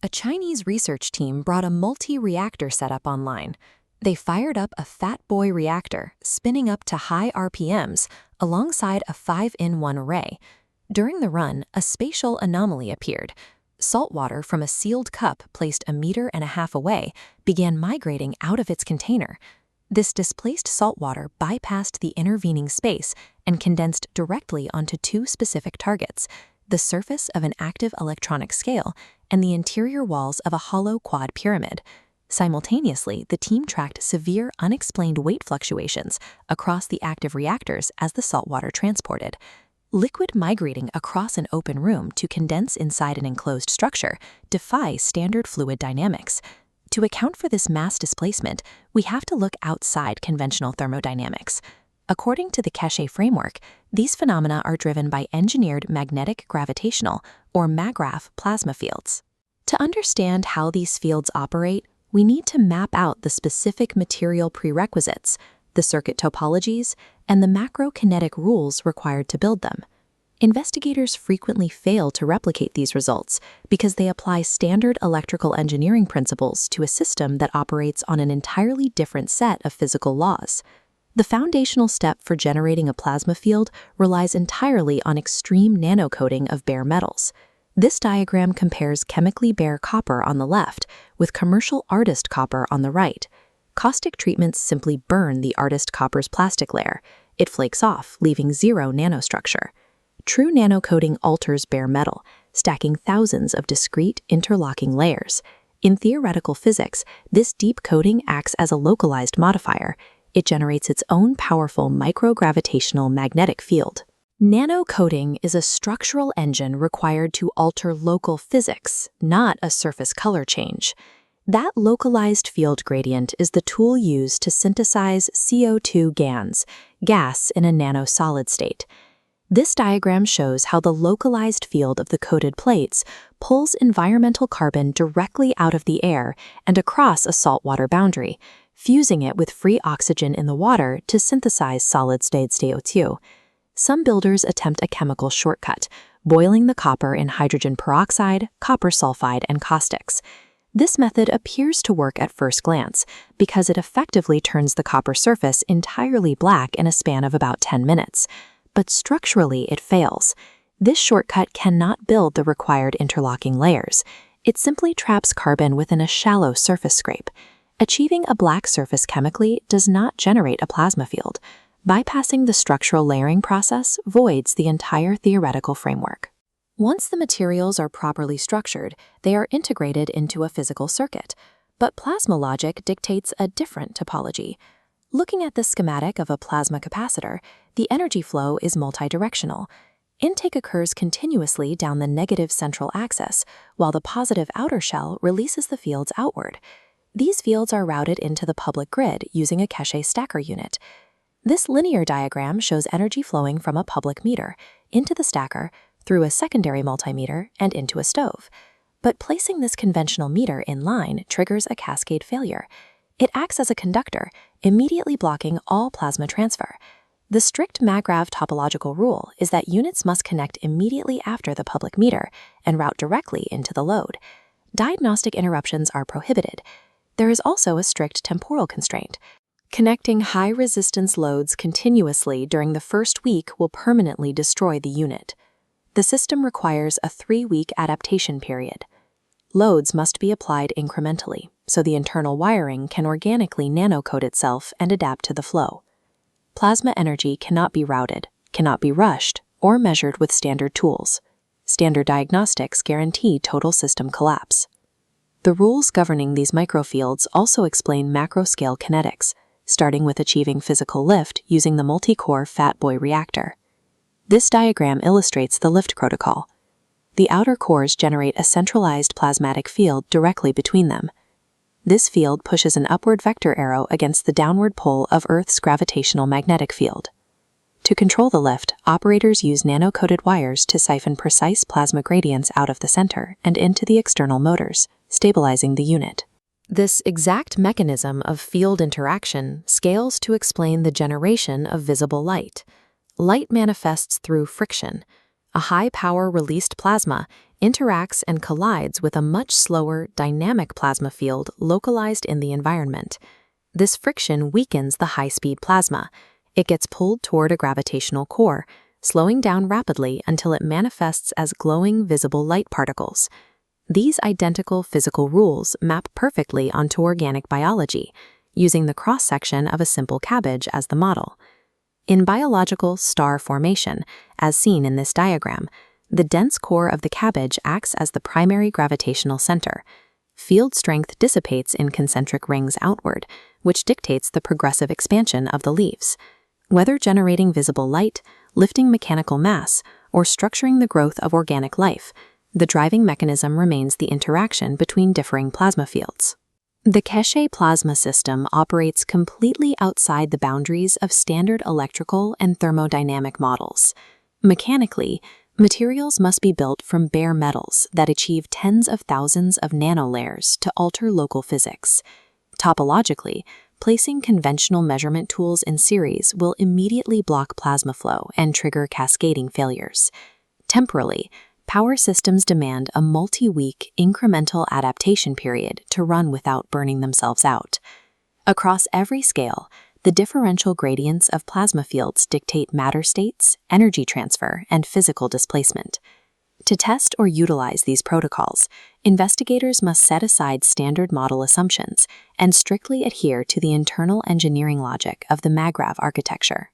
A Chinese research team brought a multi-reactor setup online. They fired up a Fat Boy reactor, spinning up to high RPMs, alongside a 5-in-1 array. During the run, a spatial anomaly appeared. Salt water from a sealed cup placed 1.5 meters away began migrating out of its container. This displaced salt water bypassed the intervening space and condensed directly onto two specific targets: the surface of an active electronic scale and the interior walls of a hollow quad pyramid. Simultaneously, the team tracked severe unexplained weight fluctuations across the active reactors as the salt water transported. Liquid migrating across an open room to condense inside an enclosed structure defies standard fluid dynamics. To account for this mass displacement, we have to look outside conventional thermodynamics. According to the Keshe framework, these phenomena are driven by engineered magnetic gravitational, or Magrav, plasma fields. To understand how these fields operate, we need to map out the specific material prerequisites, the circuit topologies, and the macrokinetic rules required to build them. Investigators frequently fail to replicate these results because they apply standard electrical engineering principles to a system that operates on an entirely different set of physical laws. The foundational step for generating a plasma field relies entirely on extreme nano-coating of bare metals. This diagram compares chemically bare copper on the left with commercial artist copper on the right. Caustic treatments simply burn the artist copper's plastic layer. It flakes off, leaving zero nanostructure. True nano-coating alters bare metal, stacking thousands of discrete, interlocking layers. In theoretical physics, this deep coating acts as a localized modifier. It generates its own powerful microgravitational magnetic field. Nano-coating is a structural engine required to alter local physics, not a surface color change. That localized field gradient is the tool used to synthesize CO2 Gans, gas in a nano-solid state. This diagram shows how the localized field of the coated plates pulls environmental carbon directly out of the air and across a saltwater boundary, fusing it with free oxygen in the water to synthesize solid-state CO2. Some builders attempt a chemical shortcut, boiling the copper in hydrogen peroxide, copper sulfide, and caustics. This method appears to work at first glance because it effectively turns the copper surface entirely black in a span of about 10 minutes. But structurally it fails. This shortcut cannot build the required interlocking layers. It simply traps carbon within a shallow surface scrape. Achieving a black surface chemically does not generate a plasma field. Bypassing the structural layering process voids the entire theoretical framework. Once the materials are properly structured, they are integrated into a physical circuit. But plasma logic dictates a different topology. Looking at the schematic of a plasma capacitor, the energy flow is multidirectional. Intake occurs continuously down the negative central axis, while the positive outer shell releases the fields outward. These fields are routed into the public grid using a Keshe stacker unit. This linear diagram shows energy flowing from a public meter into the stacker, through a secondary multimeter, and into a stove. But placing this conventional meter in line triggers a cascade failure. It acts as a conductor, immediately blocking all plasma transfer. The strict Magrav topological rule is that units must connect immediately after the public meter and route directly into the load. Diagnostic interruptions are prohibited. There is also a strict temporal constraint. Connecting high-resistance loads continuously during the first week will permanently destroy the unit. The system requires a 3-week adaptation period. Loads must be applied incrementally, so the internal wiring can organically nano-coat itself and adapt to the flow. Plasma energy cannot be routed, cannot be rushed, or measured with standard tools. Standard diagnostics guarantee total system collapse. The rules governing these microfields also explain macro-scale kinetics, starting with achieving physical lift using the multi-core Fat Boy reactor. This diagram illustrates the lift protocol. The outer cores generate a centralized plasmatic field directly between them. This field pushes an upward vector arrow against the downward pole of Earth's gravitational magnetic field. To control the lift, operators use nano-coated wires to siphon precise plasma gradients out of the center and into the external motors, stabilizing the unit. This exact mechanism of field interaction scales to explain the generation of visible light. Light manifests through friction. A high-power released plasma interacts and collides with a much slower, dynamic plasma field localized in the environment. This friction weakens the high-speed plasma. It gets pulled toward a gravitational core, slowing down rapidly until it manifests as glowing, visible light particles. These identical physical rules map perfectly onto organic biology, using the cross-section of a simple cabbage as the model. In biological star formation, as seen in this diagram, the dense core of the cabbage acts as the primary gravitational center. Field strength dissipates in concentric rings outward, which dictates the progressive expansion of the leaves. Whether generating visible light, lifting mechanical mass, or structuring the growth of organic life, the driving mechanism remains the interaction between differing plasma fields. The Keshe plasma system operates completely outside the boundaries of standard electrical and thermodynamic models. Mechanically, materials must be built from bare metals that achieve tens of thousands of nanolayers to alter local physics. Topologically, placing conventional measurement tools in series will immediately block plasma flow and trigger cascading failures. Temporally, power systems demand a multi-week incremental adaptation period to run without burning themselves out. Across every scale, the differential gradients of plasma fields dictate matter states, energy transfer, and physical displacement. To test or utilize these protocols, investigators must set aside standard model assumptions and strictly adhere to the internal engineering logic of the Magrav architecture.